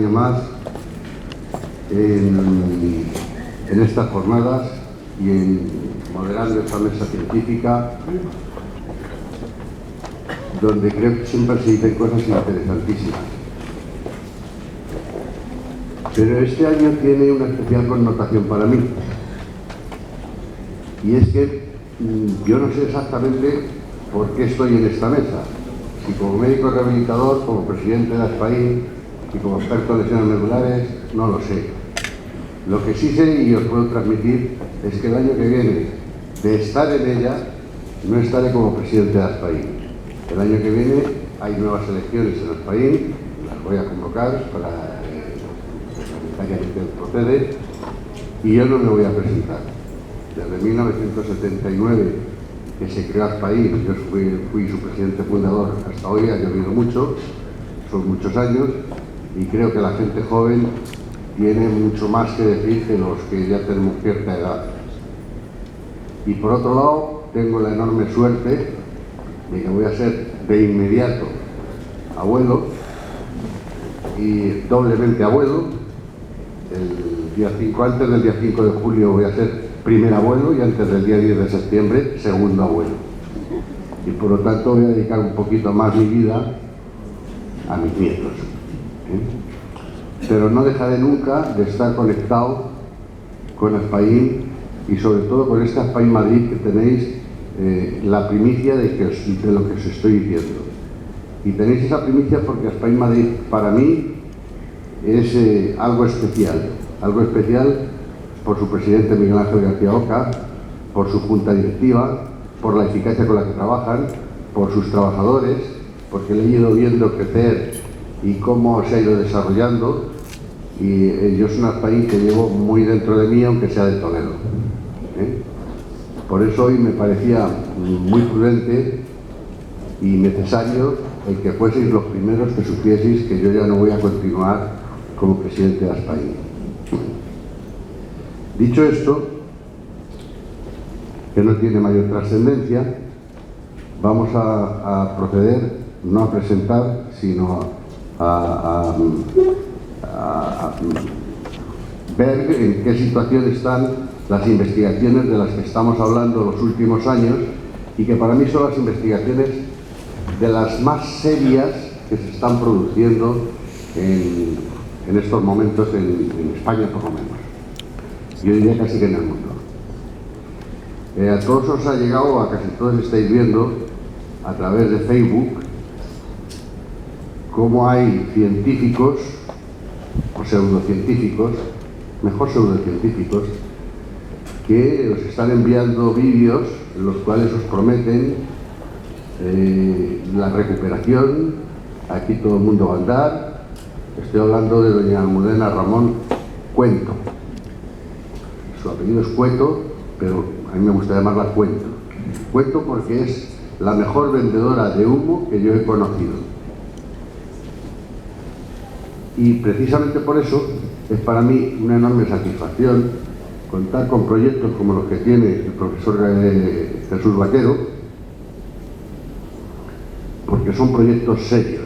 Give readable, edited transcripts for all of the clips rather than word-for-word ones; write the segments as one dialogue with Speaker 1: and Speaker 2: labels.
Speaker 1: año más en estas jornadas y en moderando esta mesa científica, donde creo que siempre se dicen cosas interesantísimas. Pero este año tiene una especial connotación para mí. Y es que yo no sé exactamente por qué estoy en esta mesa. Si como médico rehabilitador, como presidente de ASPAIN y como experto en lesiones medulares, no lo sé. Lo que sí sé y os puedo transmitir es que el año que viene, de estar en ella, no estaré como presidente de ASPAIN. El año que viene hay nuevas elecciones en ASPAIN, las voy a convocar para que procede, y yo no me voy a presentar. Desde 1979 que se creó ASPAIN, yo fui su presidente fundador, hasta hoy ha llovido mucho, son muchos años, y creo que la gente joven tiene mucho más que decir que los que ya tenemos cierta edad. Y por otro lado, tengo la enorme suerte de que voy a ser de inmediato abuelo, y doblemente abuelo. Antes del día 5 de julio voy a ser primer abuelo y antes del día 10 de septiembre segundo abuelo. Y por lo tanto voy a dedicar un poquito más mi vida a mis nietos. Pero no dejaré nunca de estar conectado con ASPAIN y sobre todo con este ASPAIN Madrid que tenéis la primicia de lo que os estoy diciendo. Y tenéis esa primicia porque ASPAIN Madrid para mí es algo especial por su presidente Miguel Ángel García Oca, por su junta directiva, por la eficacia con la que trabajan, por sus trabajadores, porque le he ido viendo crecer y cómo se ha ido desarrollando, y yo soy un ASPAIN que llevo muy dentro de mí, aunque sea de Toledo. Por eso hoy me parecía muy prudente y necesario el que fueseis los primeros que supieseis que yo ya no voy a continuar como presidente de ASPAIN. Dicho esto, que no tiene mayor trascendencia, vamos a proceder no a presentar, sino a ver en qué situación están las investigaciones de las que estamos hablando los últimos años y que para mí son las investigaciones de las más serias que se están produciendo en estos momentos en España, por lo menos. Yo diría casi que en el mundo. A todos os ha llegado, a casi todos estáis viendo a través de Facebook, cómo hay científicos o pseudocientíficos, mejor pseudocientíficos, que os están enviando vídeos en los cuales os prometen la recuperación. Aquí todo el mundo va a andar. Estoy hablando de doña Almudena Ramón Cuento. Su apellido es Cueto, pero a mí me gusta llamarla Cuento. Cuento porque es la mejor vendedora de humo que yo he conocido. Y precisamente por eso es para mí una enorme satisfacción contar con proyectos como los que tiene el profesor Jesús Vaquero, porque son proyectos serios.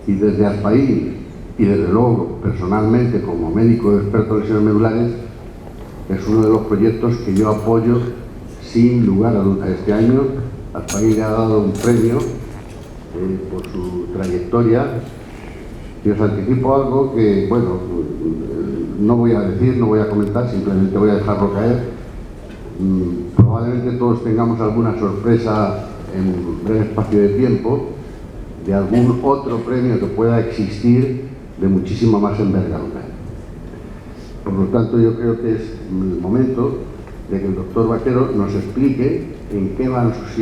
Speaker 1: Y desde ASPAIN, y desde luego personalmente como médico experto en lesiones medulares, es uno de los proyectos que yo apoyo sin lugar a dudas. Este año ASPAIN le ha dado un premio por su trayectoria, y os anticipo algo que, bueno, no voy a decir, no voy a comentar, simplemente voy a dejarlo caer. Probablemente todos tengamos alguna sorpresa en un breve espacio de tiempo de algún otro premio que pueda existir de muchísima más envergadura. Por lo tanto, yo creo que es el momento de que el doctor Vaquero nos explique en qué van sus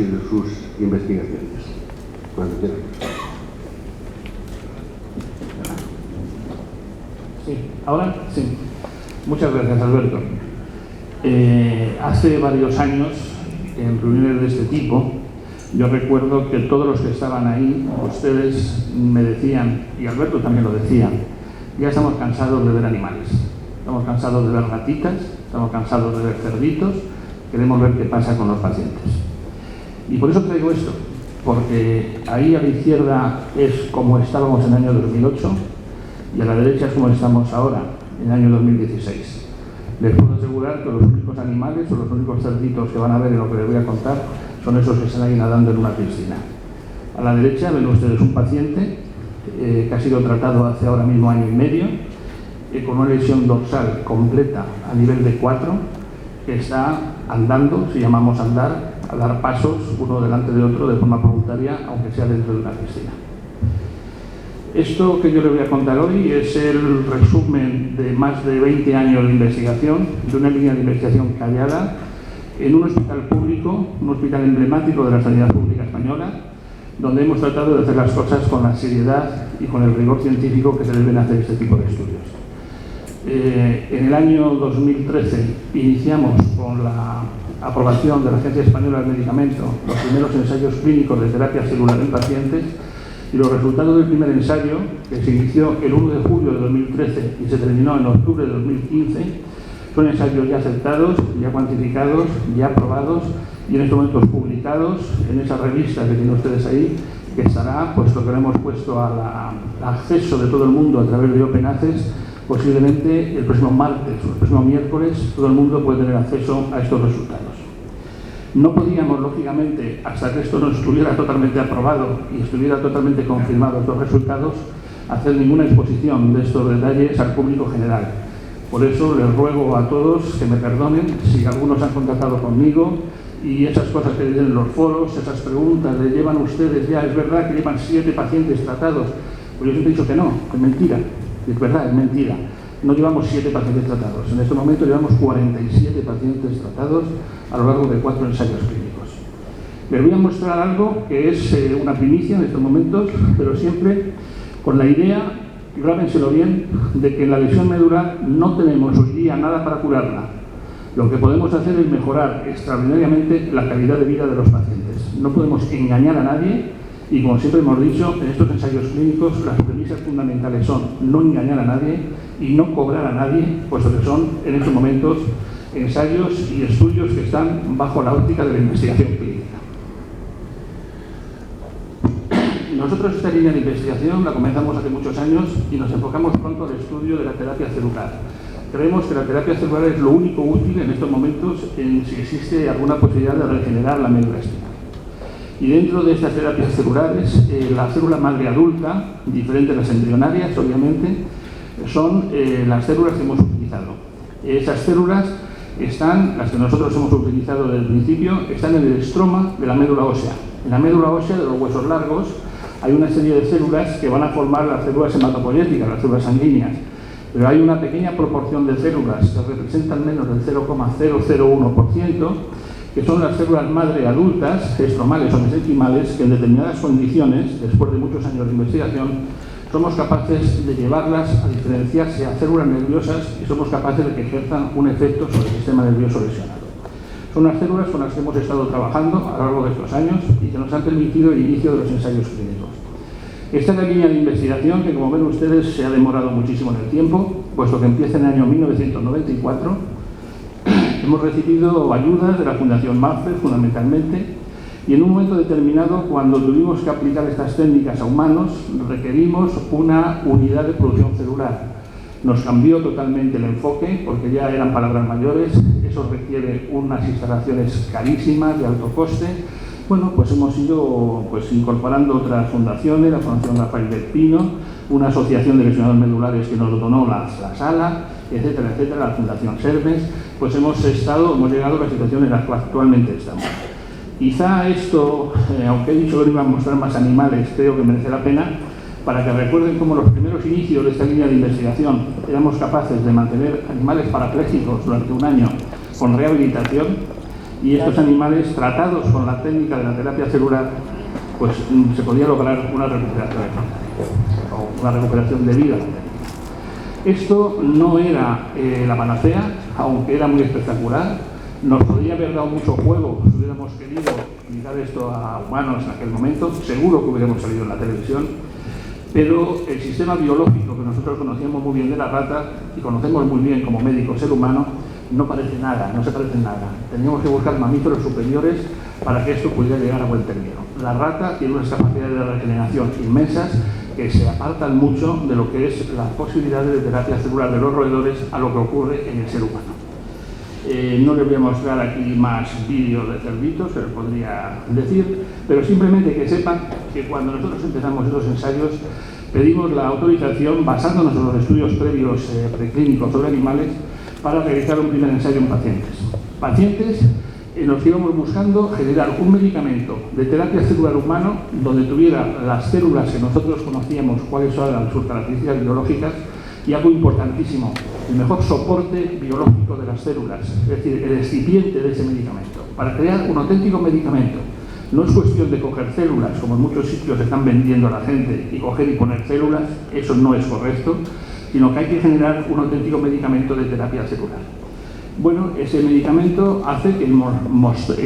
Speaker 1: investigaciones. Cuando quieras.
Speaker 2: Sí, ahora sí. Muchas gracias, Alberto. Hace varios años, en reuniones de este tipo, yo recuerdo que todos los que estaban ahí, ustedes me decían, y Alberto también lo decía, ya estamos cansados de ver animales, estamos cansados de ver ratitas, estamos cansados de ver cerditos, queremos ver qué pasa con los pacientes. Y por eso traigo esto, porque ahí a la izquierda es como estábamos en el año 2008, y a la derecha es como estamos ahora, en el año 2016. Les puedo asegurar que los únicos animales o los únicos cerditos que van a ver en lo que les voy a contar son esos que están ahí nadando en una piscina. A la derecha ven ustedes un paciente que ha sido tratado hace ahora mismo año y medio, con una lesión dorsal completa a nivel de 4, que está andando, si llamamos andar, a dar pasos uno delante de otro de forma voluntaria, aunque sea dentro de una piscina. Esto que yo les voy a contar hoy es el resumen de más de 20 años de investigación, de una línea de investigación callada, en un hospital público, un hospital emblemático de la sanidad pública española, donde hemos tratado de hacer las cosas con la seriedad y con el rigor científico que se deben hacer este tipo de estudios. En el año 2013 iniciamos con la aprobación de la Agencia Española del Medicamento los primeros ensayos clínicos de terapia celular en pacientes, y los resultados del primer ensayo, que se inició el 1 de julio de 2013 y se terminó en octubre de 2015, son ensayos ya aceptados, ya cuantificados, ya aprobados y en estos momentos publicados en esa revista que tienen ustedes ahí, que estará, puesto que lo hemos puesto al acceso de todo el mundo a través de Open Access, posiblemente el próximo martes o el próximo miércoles todo el mundo puede tener acceso a estos resultados. No podíamos, lógicamente, hasta que esto no estuviera totalmente aprobado y estuviera totalmente confirmado estos resultados, hacer ninguna exposición de estos detalles al público general. Por eso les ruego a todos que me perdonen si algunos han contactado conmigo y esas cosas que dicen en los foros, esas preguntas de ¿llevan ustedes ya? ¿Es verdad que llevan 7 pacientes tratados? Pues yo siempre he dicho que no, que es mentira. Es verdad, es mentira. No llevamos 7 pacientes tratados. En este momento llevamos 47 pacientes tratados a lo largo de 4 ensayos clínicos. Les voy a mostrar algo que es una primicia en estos momentos, pero siempre con la idea, grábenselo bien, de que en la lesión medular no tenemos hoy día nada para curarla. Lo que podemos hacer es mejorar extraordinariamente la calidad de vida de los pacientes. No podemos engañar a nadie. Y como siempre hemos dicho, en estos ensayos clínicos las premisas fundamentales son no engañar a nadie y no cobrar a nadie, puesto que son en estos momentos ensayos y estudios que están bajo la óptica de la investigación clínica. Nosotros esta línea de investigación la comenzamos hace muchos años y nos enfocamos pronto al estudio de la terapia celular. Creemos que la terapia celular es lo único útil en estos momentos en si existe alguna posibilidad de regenerar la médula espinal. Y dentro de estas terapias celulares, la célula madre adulta, diferente de las embrionarias, obviamente, son las células que hemos utilizado. Esas células están, las que nosotros hemos utilizado desde el principio, están en el estroma de la médula ósea. En la médula ósea de los huesos largos hay una serie de células que van a formar las células hematopoyéticas, las células sanguíneas. Pero hay una pequeña proporción de células que representan menos del 0,001%, que son las células madre adultas, estromales o mesenquimales, que en determinadas condiciones, después de muchos años de investigación, somos capaces de llevarlas a diferenciarse a células nerviosas y somos capaces de que ejerzan un efecto sobre el sistema nervioso lesionado. Son las células con las que hemos estado trabajando a lo largo de estos años y que nos han permitido el inicio de los ensayos clínicos. Esta es la línea de investigación que, como ven ustedes, se ha demorado muchísimo en el tiempo, puesto que empieza en el año 1994. Hemos recibido ayudas de la Fundación Mapfre, fundamentalmente, y en un momento determinado, cuando tuvimos que aplicar estas técnicas a humanos, requerimos una unidad de producción celular. Nos cambió totalmente el enfoque, porque ya eran palabras mayores, eso requiere unas instalaciones carísimas, de alto coste. Bueno, pues hemos ido incorporando otras fundaciones, la Fundación Rafael del Pino, una asociación de lesionados medulares que nos donó la sala, etcétera, etcétera, la Fundación Serves, pues hemos llegado a la situación en la que actualmente estamos. Quizá esto, aunque he dicho que no iba a mostrar más animales, creo que merece la pena, para que recuerden cómo los primeros inicios de esta línea de investigación éramos capaces de mantener animales parapléjicos durante un año con rehabilitación, y estos animales tratados con la técnica de la terapia celular, pues se podía lograr una recuperación o una recuperación de vida. Esto no era la panacea, aunque era muy espectacular. Nos podría haber dado mucho juego si hubiéramos querido aplicar esto a humanos en aquel momento. Seguro que hubiéramos salido en la televisión, pero el sistema biológico que nosotros conocíamos muy bien de la rata y conocemos muy bien como médico ser humano, no parece nada, no se parece nada. Teníamos que buscar mamíferos superiores para que esto pudiera llegar a buen término. La rata tiene unas capacidades de regeneración inmensas que se apartan mucho de lo que es las posibilidades de terapia celular de los roedores a lo que ocurre en el ser humano. No les voy a mostrar aquí más vídeos de cerditos, que les podría decir, pero simplemente que sepan que cuando nosotros empezamos estos ensayos pedimos la autorización, basándonos en los estudios previos preclínicos sobre animales, para realizar un primer ensayo en pacientes. Pacientes en los que íbamos buscando generar un medicamento de terapia celular humano donde tuviera las células que nosotros conocíamos cuáles eran sus características biológicas y algo importantísimo, el mejor soporte biológico de las células, es decir, el excipiente de ese medicamento, para crear un auténtico medicamento. No es cuestión de coger células, como en muchos sitios están vendiendo a la gente, y coger y poner células, eso no es correcto, sino que hay que generar un auténtico medicamento de terapia celular. Bueno, ese medicamento hace que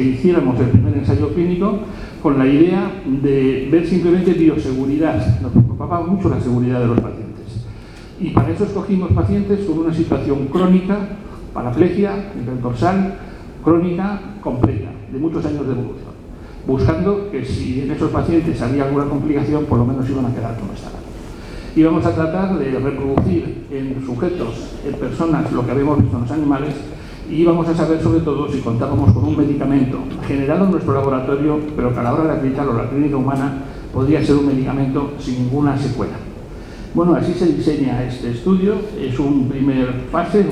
Speaker 2: hiciéramos el primer ensayo clínico con la idea de ver simplemente bioseguridad. Nos preocupaba mucho la seguridad de los pacientes. Y para eso escogimos pacientes con una situación crónica, paraplegia, nivel dorsal, crónica, completa, de muchos años de evolución, buscando que si en esos pacientes había alguna complicación, por lo menos iban a quedar como estaban. Y vamos a tratar de reproducir en sujetos, en personas, lo que habíamos visto en los animales, y vamos a saber sobre todo si contábamos con un medicamento generado en nuestro laboratorio, pero que a la hora de aplicarlo a la clínica humana podría ser un medicamento sin ninguna secuela. Bueno, así se diseña este estudio. Es una primera fase,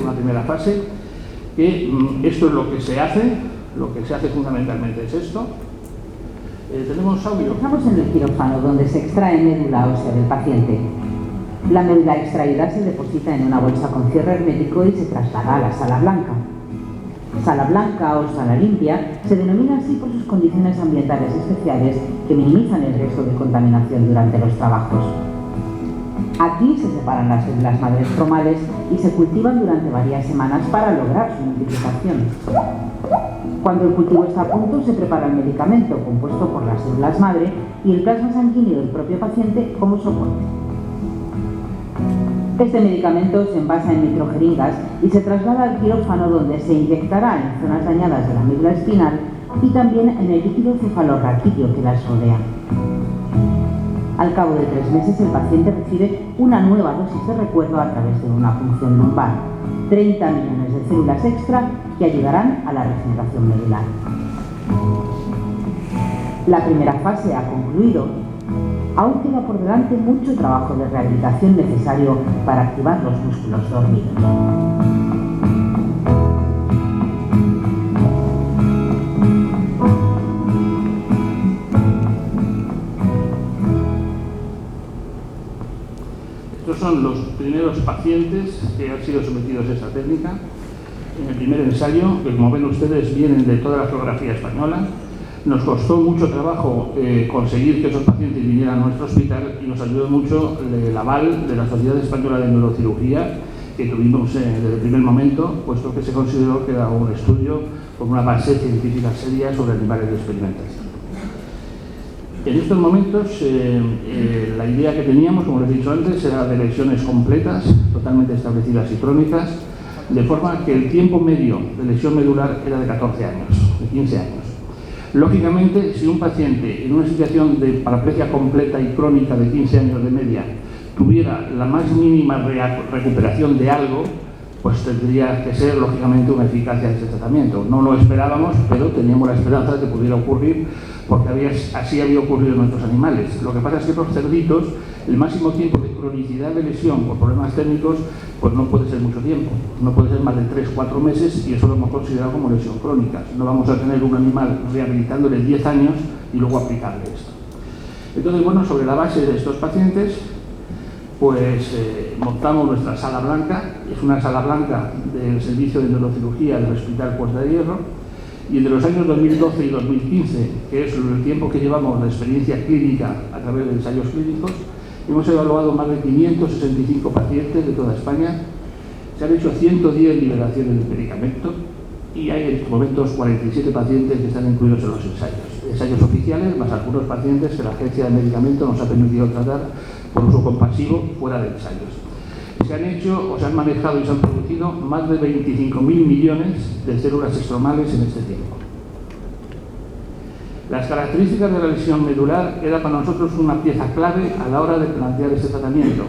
Speaker 2: que esto es lo que se hace fundamentalmente es esto. ¿Tenemos audio?
Speaker 3: Estamos en el quirófano, donde se extrae médula ósea del paciente. La médula extraída se deposita en una bolsa con cierre hermético y se traslada a la sala blanca. Sala blanca o sala limpia se denomina así por sus condiciones ambientales especiales que minimizan el riesgo de contaminación durante los trabajos. Aquí se separan las células madres stromales y se cultivan durante varias semanas para lograr su multiplicación. Cuando el cultivo está a punto, se prepara el medicamento compuesto por las células madre y el plasma sanguíneo del propio paciente como soporte. Este medicamento se envasa en microjeringas y se traslada al quirófano, donde se inyectará en zonas dañadas de la médula espinal y también en el líquido cefalorraquídeo que las rodea. Al cabo de 3 meses, el paciente recibe una nueva dosis de recuerdo a través de una punción lumbar, 30 millones de células extra que ayudarán a la regeneración medular. La primera fase ha concluido. Aún queda por delante mucho trabajo de rehabilitación necesario para activar los músculos dormidos.
Speaker 2: Estos son los primeros pacientes que han sido sometidos a esta técnica. En el primer ensayo, que como ven ustedes vienen de toda la geografía española, nos costó mucho trabajo conseguir que esos pacientes vinieran a nuestro hospital y nos ayudó mucho el aval de la Sociedad Española de Neurocirugía que tuvimos desde el primer momento, puesto que se consideró que era un estudio con una base científica seria sobre animales de experimentación. En estos momentos, la idea que teníamos, como les he dicho antes, era de lesiones completas, totalmente establecidas y crónicas, de forma que el tiempo medio de lesión medular era de 14 años, de 15 años. Lógicamente, si un paciente en una situación de paraplegia completa y crónica de 15 años de media tuviera la más mínima recuperación de algo, pues tendría que ser, lógicamente, una eficacia de este tratamiento. No lo esperábamos, pero teníamos la esperanza de que pudiera ocurrir, porque así había ocurrido en nuestros animales. Lo que pasa es que los cerditos, el máximo tiempo de cronicidad de lesión por problemas técnicos, pues no puede ser mucho tiempo. No puede ser más de 3-4 meses, y eso lo hemos considerado como lesión crónica. No vamos a tener un animal rehabilitándole 10 años y luego aplicarle esto. Entonces, bueno, sobre la base de estos pacientes, pues montamos nuestra sala blanca. Es una sala blanca del Servicio de Neurocirugía del Hospital Puerta de Hierro, y entre los años 2012 y 2015, que es el tiempo que llevamos de experiencia clínica a través de ensayos clínicos, hemos evaluado más de 565 pacientes de toda España. Se han hecho 110 liberaciones de medicamento y hay en estos momentos 47 pacientes que están incluidos en los ensayos oficiales, más algunos pacientes que la Agencia de Medicamentos nos ha permitido tratar por uso compasivo fuera de ensayos. Se han hecho o se han manejado y se han producido más de 25.000 millones de células estromales en este tiempo. Las características de la lesión medular era para nosotros una pieza clave a la hora de plantear este tratamiento.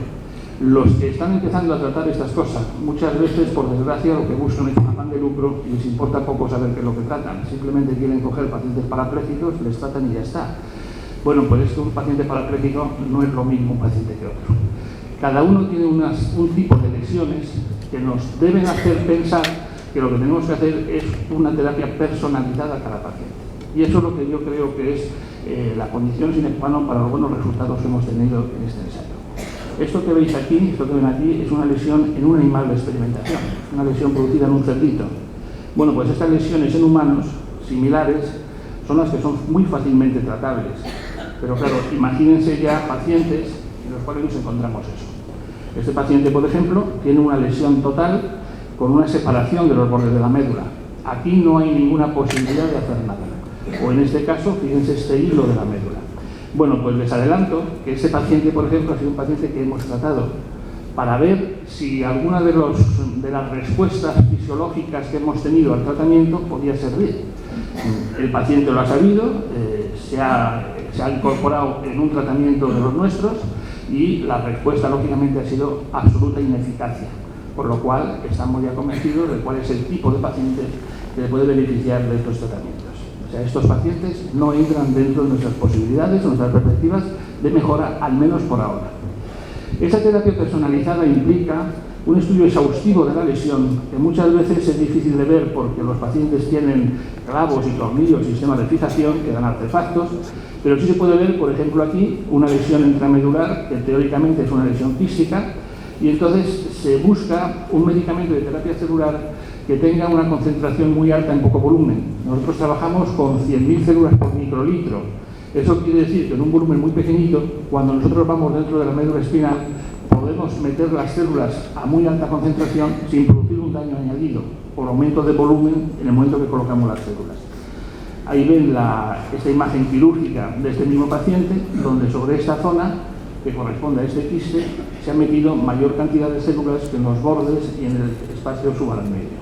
Speaker 2: Los que están empezando a tratar estas cosas, muchas veces, por desgracia, lo que buscan es un afán de lucro y les importa poco saber qué es lo que tratan. Simplemente quieren coger pacientes parapléjicos, les tratan y ya está. Bueno, pues es que un paciente parapléjico no es lo mismo un paciente que otro. Cada uno tiene un tipo de lesiones que nos deben hacer pensar que lo que tenemos que hacer es una terapia personalizada a cada paciente. Y eso es lo que yo creo que es la condición sine qua non para los buenos resultados que hemos tenido en este ensayo. Esto que veis aquí, esto que ven aquí, es una lesión en un animal de experimentación, una lesión producida en un cerdito. Bueno, pues estas lesiones en humanos, similares, son las que son muy fácilmente tratables. Pero claro, imagínense ya pacientes en los cuales nos encontramos eso. Este paciente, por ejemplo, tiene una lesión total con una separación de los bordes de la médula. Aquí no hay ninguna posibilidad de hacer nada. O en este caso, fíjense este hilo de la médula. Bueno, pues les adelanto que este paciente, por ejemplo, ha sido un paciente que hemos tratado para ver si alguna de las respuestas fisiológicas que hemos tenido al tratamiento podía servir. El paciente lo ha sabido, se ha incorporado en un tratamiento de los nuestros y la respuesta, lógicamente, ha sido absoluta ineficacia, por lo cual estamos ya convencidos de cuál es el tipo de paciente que le puede beneficiar de estos tratamientos. O sea, estos pacientes no entran dentro de nuestras posibilidades, nuestras perspectivas de mejora, al menos por ahora. Esa terapia personalizada implica un estudio exhaustivo de la lesión, que muchas veces es difícil de ver porque los pacientes tienen clavos y tornillos, sistemas de fijación que dan artefactos, pero sí se puede ver, por ejemplo, aquí una lesión intramedular, que teóricamente es una lesión quística, y entonces se busca un medicamento de terapia celular que tenga una concentración muy alta en poco volumen. Nosotros trabajamos con 100.000 células por microlitro. Eso quiere decir que en un volumen muy pequeñito, cuando nosotros vamos dentro de la médula espinal, podemos meter las células a muy alta concentración sin producir un daño añadido por aumento de volumen en el momento que colocamos las células. Ahí ven esta imagen quirúrgica de este mismo paciente, donde sobre esta zona, que corresponde a este quiste, se ha metido mayor cantidad de células que en los bordes y en el espacio subal medio.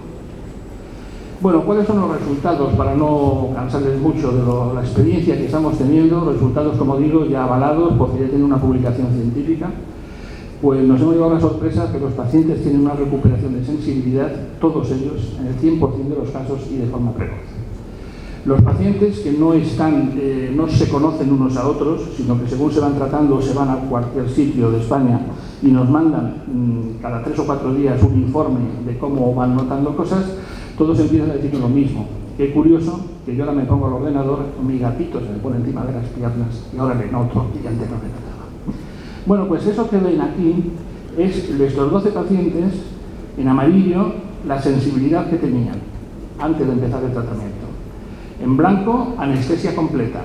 Speaker 2: Bueno, ¿cuáles son los resultados? Para no cansarles mucho de la experiencia que estamos teniendo, resultados, como digo, ya avalados porque ya tienen una publicación científica. Pues nos hemos llevado la sorpresa que los pacientes tienen una recuperación de sensibilidad, todos ellos, en el 100% de los casos y de forma precoz. Los pacientes que no se conocen unos a otros, sino que según se van tratando se van a cualquier sitio de España y nos mandan cada 3 o 4 días un informe de cómo van notando cosas, todos empiezan a decir lo mismo. Qué curioso que yo ahora me pongo al ordenador, mi gatito se me pone encima de las piernas y ahora le noto y antes no me notaba. Bueno, pues eso que ven aquí es de estos 12 pacientes, en amarillo, la sensibilidad que tenían antes de empezar el tratamiento. En blanco, anestesia completa.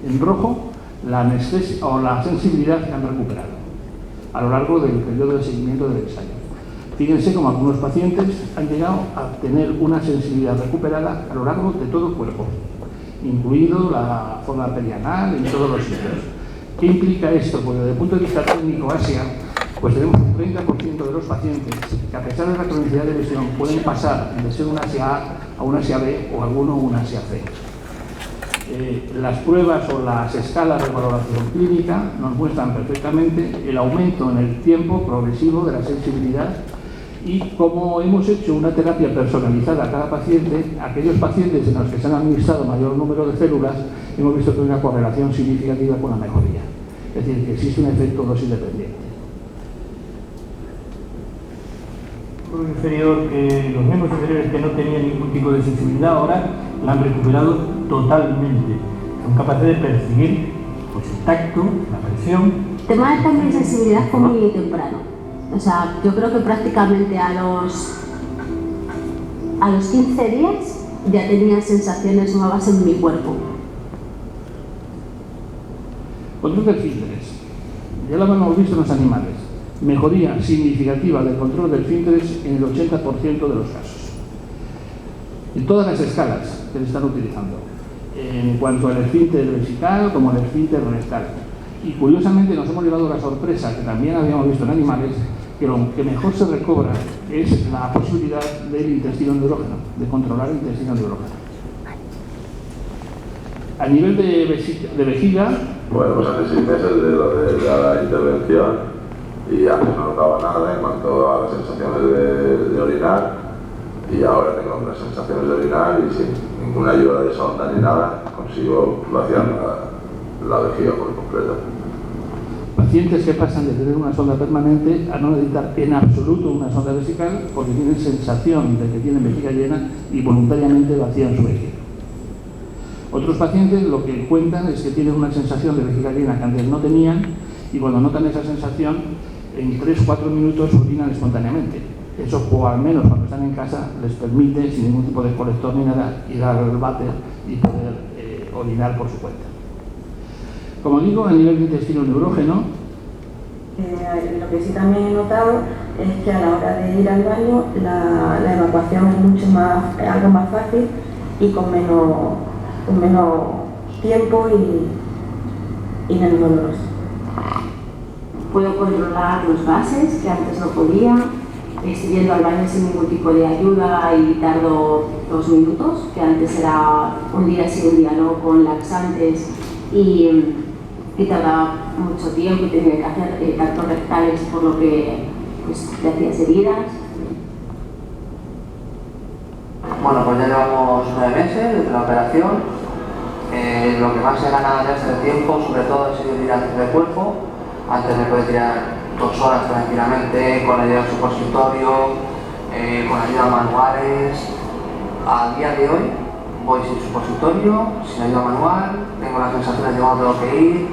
Speaker 2: En rojo, la anestesia o la sensibilidad que han recuperado a lo largo del periodo de seguimiento del ensayo. Fíjense cómo algunos pacientes han llegado a tener una sensibilidad recuperada a lo largo de todo el cuerpo, incluido la zona perianal en todos los sitios. ¿Qué implica esto? Pues desde el punto de vista técnico Asia, pues tenemos un 30% de los pacientes que, a pesar de la cronicidad de lesión, pueden pasar de ser un Asia A a un Asia B o alguno un Asia C. Las pruebas o las escalas de valoración clínica nos muestran perfectamente el aumento en el tiempo progresivo de la sensibilidad y como hemos hecho una terapia personalizada a cada paciente, aquellos pacientes en los que se han administrado mayor número de células, hemos visto que hay una correlación significativa con la mejoría. Es decir, que existe un efecto dosis dependiente.
Speaker 4: Los miembros inferiores que no tenían ningún tipo de sensibilidad ahora la han recuperado totalmente. Son capaces de percibir pues, el tacto, la presión.
Speaker 5: El tema de también sensibilidad fue muy temprano. O sea, yo creo que prácticamente a los 15 días ya tenía sensaciones nuevas en mi cuerpo.
Speaker 2: Control de esfínteres. Ya lo hemos visto en los animales. Mejoría significativa del control de esfínteres en el 80% de los casos. En todas las escalas que se están utilizando. En cuanto al esfínter vesical como al esfínter rectal. Y curiosamente nos hemos llevado la sorpresa, que también habíamos visto en animales, que lo que mejor se recobra es la posibilidad del intestino neurógeno, de controlar el intestino neurógeno. A nivel de vejiga...
Speaker 6: Bueno, pues hace 6 meses de lo de la intervención y antes no notaba nada en cuanto a las sensaciones de orinar, y ahora tengo unas sensaciones de orinar y sin ninguna ayuda de sonda ni nada consigo vaciar la vejiga por completo.
Speaker 2: Pacientes que pasan de tener una sonda permanente a no necesitar en absoluto una sonda vesical porque tienen sensación de que tienen vejiga llena y voluntariamente vacían su vejiga. Otros pacientes lo que cuentan es que tienen una sensación de vejiga llena que antes no tenían, y cuando notan esa sensación, en 3-4 minutos orinan espontáneamente. Eso, o al menos cuando están en casa, les permite, sin ningún tipo de colector ni nada, ir al váter y poder orinar por su cuenta. Como digo, a nivel de intestino neurógeno,
Speaker 7: lo que sí también he notado es que a la hora de ir al baño la evacuación es algo más fácil y con menos tiempo y menos doloroso.
Speaker 5: Puedo controlar los gases, que antes no podía. Estoy yendo al baño sin ningún tipo de ayuda y tardo 2 minutos, que antes era un día sí, un día no, con laxantes y tardaba mucho tiempo y tenía que hacer tactos rectales, por lo que pues, te hacías heridas.
Speaker 8: Bueno, pues ya llevamos 9 meses desde la operación. Lo que más he ganado en este tiempo, sobre todo, ha sido hidratación del cuerpo. Antes me podía tirar 2 horas tranquilamente, con ayuda de supositorio, con ayuda manuales. A día de hoy voy sin supositorio, sin ayuda manual, tengo las sensaciones de cuando tengo que ir,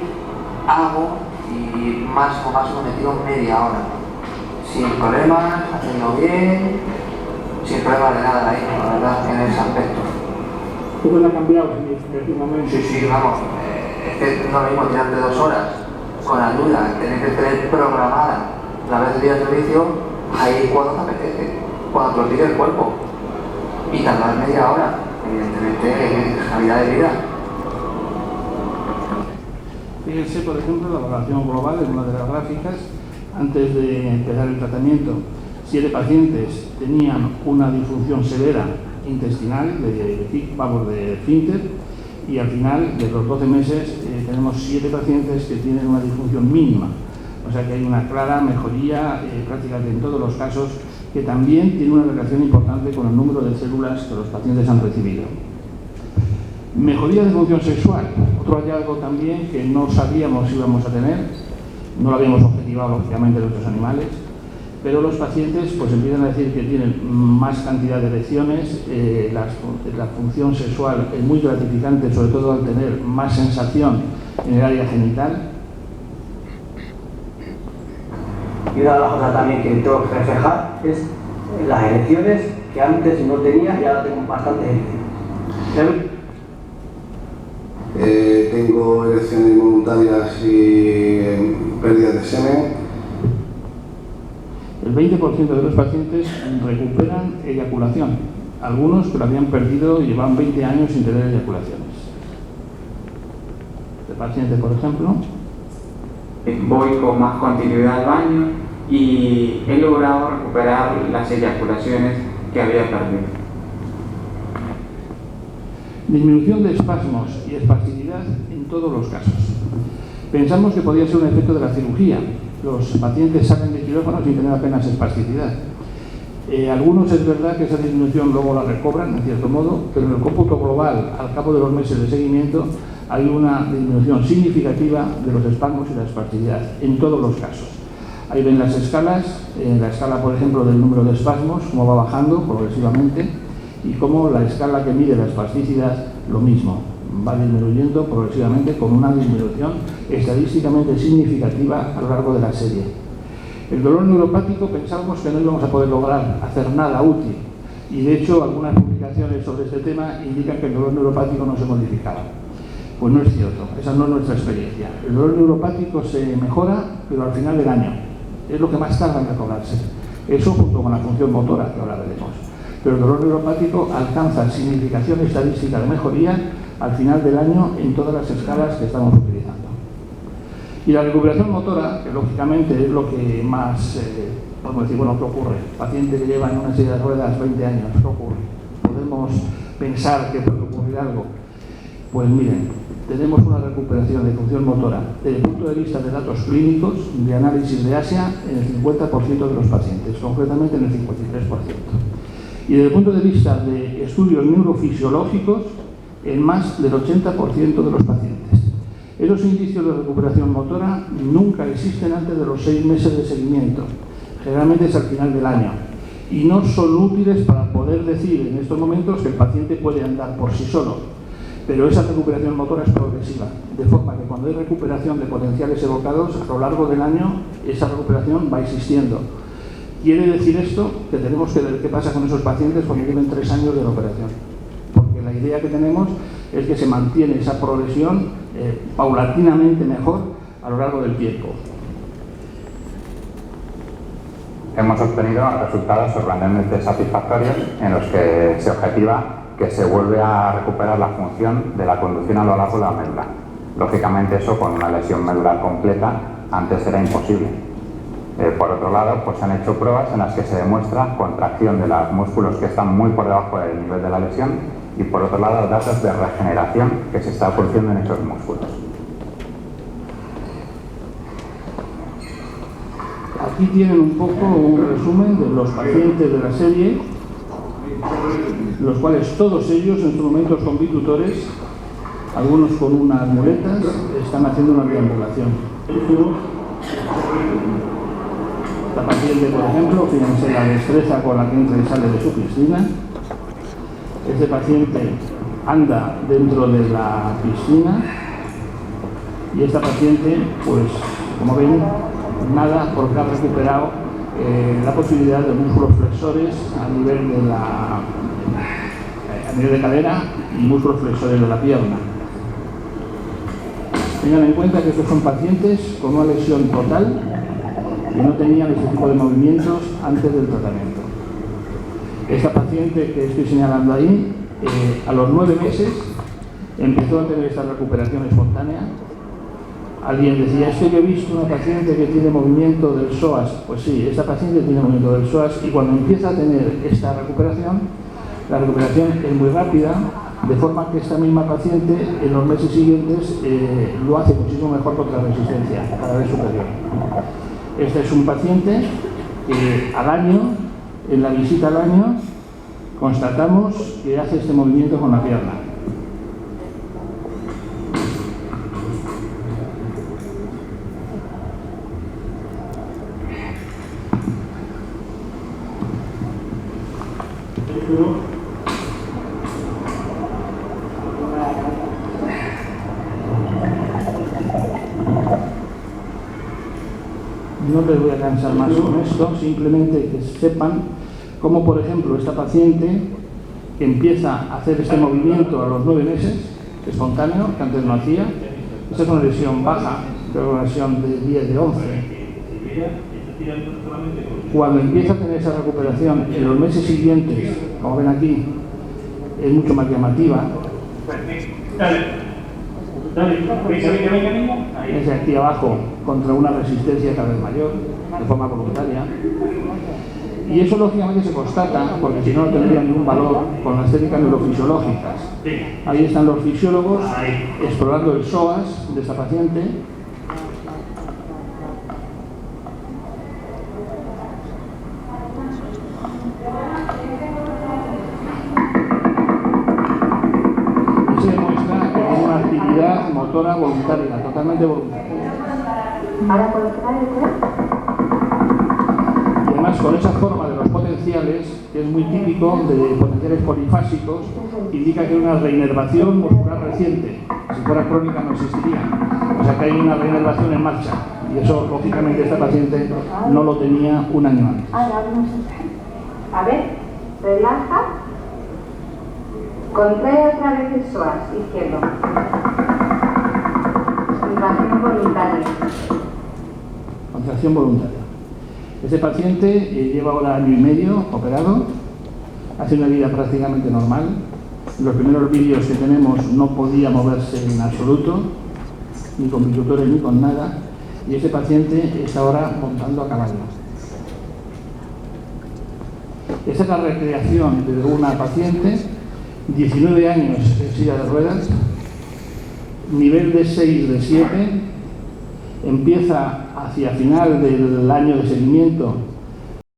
Speaker 8: hago y máximo me tiro media hora. Sin problemas, haciendo bien, sin problemas de nada ahí, la verdad, en ese aspecto.
Speaker 4: ¿Cómo lo ha cambiado en este momento?
Speaker 8: Sí, vamos, es que no lo mismo tirarte 2 horas con ayuda, tener que tener programada la vez del día de servicio, ahí cuando te apetece, cuando te lo pide el cuerpo, y tardar media hora, evidentemente es calidad de vida.
Speaker 2: Fíjense, por ejemplo, la valoración global en una de las gráficas. Antes de empezar el tratamiento, 7 pacientes tenían una disfunción severa intestinal de esfínter, y al final de los 12 meses tenemos 7 pacientes que tienen una disfunción mínima. O sea que hay una clara mejoría prácticamente en todos los casos, que también tiene una relación importante con el número de células que los pacientes han recibido. Mejoría de función sexual, otro hallazgo también que no sabíamos si íbamos a tener, no lo habíamos objetivado lógicamente en nuestros animales, pero los pacientes pues empiezan a decir que tienen más cantidad de erecciones, la función sexual es muy gratificante, sobre todo al tener más sensación en el área genital.
Speaker 9: Y una de las cosas también que tengo que reflejar es las erecciones que antes no tenía y ahora tengo bastantes erecciones.
Speaker 10: Tengo erecciones involuntarias y pérdidas de semen.
Speaker 2: El 20% de los pacientes recuperan eyaculación. Algunos que lo habían perdido y llevan 20 años sin tener eyaculaciones. Este paciente, por ejemplo.
Speaker 11: Voy con más continuidad al baño y he logrado recuperar las eyaculaciones que había perdido.
Speaker 2: Disminución de espasmos y espasticidad en todos los casos. Pensamos que podía ser un efecto de la cirugía. Los pacientes salen de quirófano sin tener apenas espasticidad. Algunos es verdad que esa disminución luego la recobran, en cierto modo, pero en el cómputo global, al cabo de los meses de seguimiento, hay una disminución significativa de los espasmos y la espasticidad, en todos los casos. Ahí ven las escalas, la escala, por ejemplo, del número de espasmos, cómo va bajando progresivamente, y cómo la escala que mide la espasticidad, lo mismo, va disminuyendo progresivamente con una disminución estadísticamente significativa a lo largo de la serie. El dolor neuropático pensábamos que no íbamos a poder lograr hacer nada útil, y de hecho algunas publicaciones sobre este tema indican que el dolor neuropático no se modificaba. Pues no es cierto, esa no es nuestra experiencia. El dolor neuropático se mejora, pero al final del año. Es lo que más tarda en recobrarse. Eso junto con la función motora, que ahora veremos. Pero el dolor neuropático alcanza significación estadística de mejoría al final del año en todas las escalas que estamos utilizando. Y la recuperación motora, que lógicamente es lo que más, podemos decir, bueno, ¿qué ocurre? Paciente que lleva en una silla de ruedas 20 años, ¿qué ocurre? Podemos pensar que puede ocurrir algo. Pues miren, tenemos una recuperación de función motora desde el punto de vista de datos clínicos, de análisis de ASIA, en el 50% de los pacientes, concretamente en el 53%. Y desde el punto de vista de estudios neurofisiológicos, en más del 80% de los pacientes. Esos indicios de recuperación motora nunca existen antes de los 6 meses de seguimiento, generalmente es al final del año, y no son útiles para poder decir en estos momentos que el paciente puede andar por sí solo, pero esa recuperación motora es progresiva, de forma que cuando hay recuperación de potenciales evocados, a lo largo del año esa recuperación va existiendo. Quiere decir esto que tenemos que ver qué pasa con esos pacientes cuando lleven 3 años de la operación, porque la idea que tenemos es que se mantiene esa progresión paulatinamente mejor a lo largo del tiempo.
Speaker 12: Hemos obtenido resultados sorprendentemente satisfactorios en los que se objetiva que se vuelve a recuperar la función de la conducción a lo largo de la médula. Lógicamente eso con una lesión medular completa antes era imposible. Por otro lado, pues se han hecho pruebas en las que se demuestra contracción de los músculos que están muy por debajo del nivel de la lesión y por otro lado datos de regeneración que se está produciendo en esos músculos.
Speaker 2: Aquí tienen un poco un resumen de los pacientes de la serie, los cuales todos ellos en sus momentos con bitutores, algunos con unas muletas, están haciendo una deambulación. Esta paciente, por ejemplo, fíjense la destreza con la que entra y sale de su piscina. Este paciente anda dentro de la piscina y esta paciente, pues, como ven, nada porque ha recuperado la posibilidad de músculos flexores a nivel de cadera y músculos flexores de la pierna. Tengan en cuenta que estos son pacientes con una lesión total y no tenían este tipo de movimientos antes del tratamiento. Esta paciente que estoy señalando ahí, a los 9 meses empezó a tener esta recuperación espontánea. Alguien decía, es que yo he visto una paciente que tiene movimiento del psoas. Pues sí, esta paciente tiene movimiento del psoas y cuando empieza a tener esta recuperación, la recuperación es muy rápida, de forma que esta misma paciente en los meses siguientes lo hace muchísimo mejor contra la resistencia, cada vez superior. Este es un paciente que al año, en la visita al año, constatamos que hace este movimiento con la pierna. No les voy a cansar más con esto, simplemente que sepan cómo, por ejemplo, esta paciente que empieza a hacer este movimiento a los 9 meses, espontáneo, que antes no hacía. Esta es una lesión baja, creo que una lesión de 10, de 11. Cuando empieza a tener esa recuperación en los meses siguientes, como ven aquí, es mucho más llamativa. Es aquí abajo contra una resistencia cada vez mayor, de forma voluntaria. Y eso lógicamente se constata, porque si no, no tendría ningún valor con las técnicas neurofisiológicas. Ahí están los fisiólogos explorando el psoas de esta paciente. Y se demuestra que es una actividad motora voluntaria, totalmente voluntaria. Y además con esa forma de los potenciales, que es muy típico de potenciales polifásicos, indica que hay una reinervación muscular reciente. Si fuera crónica no existiría. O sea que hay una reinervación en marcha. Y eso, lógicamente, esta paciente no lo tenía un año antes.
Speaker 13: A ver, relaja. Contrae otra vez el psoas izquierdo. Contracción voluntaria.
Speaker 2: Contracción voluntaria. Este paciente lleva ahora año y medio operado, hace una vida prácticamente normal. En los primeros vídeos que tenemos no podía moverse en absoluto, ni con bitutores ni con nada, y este paciente está ahora montando a caballo. Esta es la recreación de una paciente, 19 años en silla de ruedas, nivel de 6 de 7, empieza hacia final del año de seguimiento